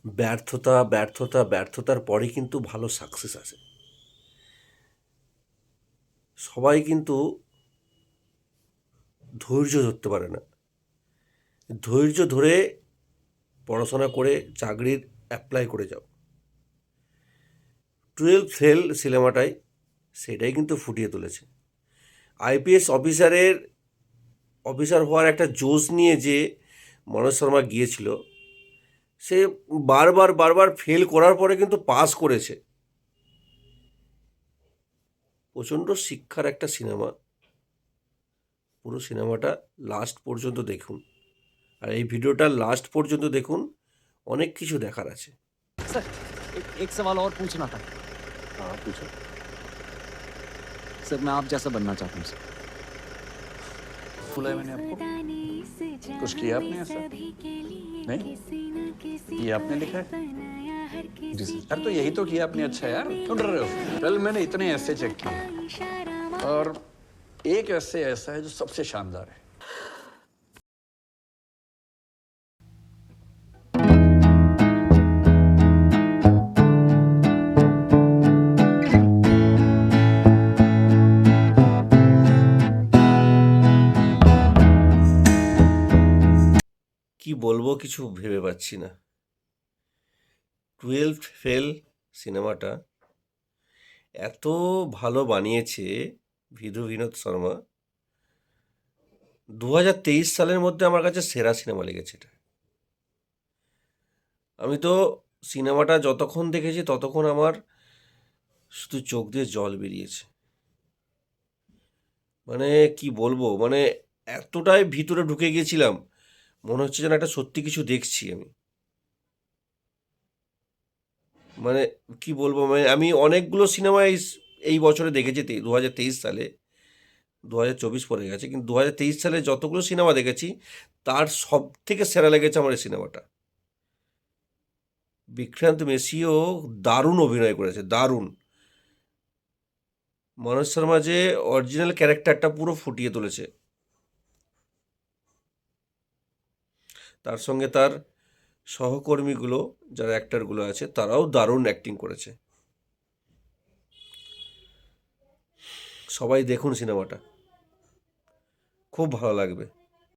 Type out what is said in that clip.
ব্যর্থতা ব্যর্থতা ব্যর্থতার পরে কিন্তু ভালো সাকসেস আসে। সবাই কিন্তু ধৈর্য ধরতে পারে না। ধৈর্য ধরে পড়াশোনা করে চাকরির অ্যাপ্লাই করে যাও। 12 ফেল সিনেমাটাই সেটাই কিন্তু ফুটিয়ে তুলেছে। আইপিএস অফিসার হওয়ার একটা জোশ নিয়ে যে মনোজ শর্মা গিয়েছিল, সে বারবার বারবার ফেল করার পরে কিন্তু পাস করেছে। প্রচণ্ড শিক্ষার একটা সিনেমা। পুরো সিনেমাটা লাস্ট পর্যন্ত দেখুন, আর এই ভিডিওটা লাস্ট পর্যন্ত দেখুন, অনেক কিছু দেখার আছে। सर एक सवाल और पूछना था। हाँ पूछो। सर मैं आप जैसा बनना चाहता हूँ सर। बोला है मैंने आपको? कुछ किया आपने ऐसा? नहीं? ये आपने लिखा है? जी सर। यार तो यही तो किया आपने। अच्छा यार क्यों डर रहे हो? कल मैंने इतने ऐसे चेक किए और एक ऐसे ऐसा है जो सबसे शानदार है। কি বলবো কিছু ভেবে পাচ্ছি না। 12 ফেল সিনেমাটা এত ভালো বানিয়েছে বিনোদ শর্মা। 2023 সালের মধ্যে আমার কাছে সেরা সিনেমা লেগেছে এটা। আমি তো সিনেমাটা যতক্ষণ দেখেছি ততক্ষণ আমার শুধু চোখ দিয়ে জল বেরিয়েছে। মানে কি বলবো, মানে এতটাই ভিতরে ঢুকে গিয়েছিলাম, মনে হচ্ছে যেন একটা সত্যি কিছু দেখছি আমি। মানে কি বলবো, মানে আমি অনেকগুলো সিনেমা এই বছরে দেখেছি 2023 সালে। 2024 পড়ে গেছে, কিন্তু 2023 সালে যতগুলো সিনেমা দেখেছি তার সব থেকে সেরা লেগেছে আমার এই সিনেমাটা। বিক্রান্ত মেসিও দারুণ অভিনয় করেছে, দারুণ। মনোজ শর্মা যে অরিজিনাল ক্যারেক্টারটা পুরো ফুটিয়ে তুলেছে, তার সঙ্গে তার সহকর্মীগুলো যারা অ্যাক্টরগুলো আছে তারাও দারুণ অ্যাক্টিং করেছে। সবাই দেখুন সিনেমাটা, খুব ভালো লাগবে।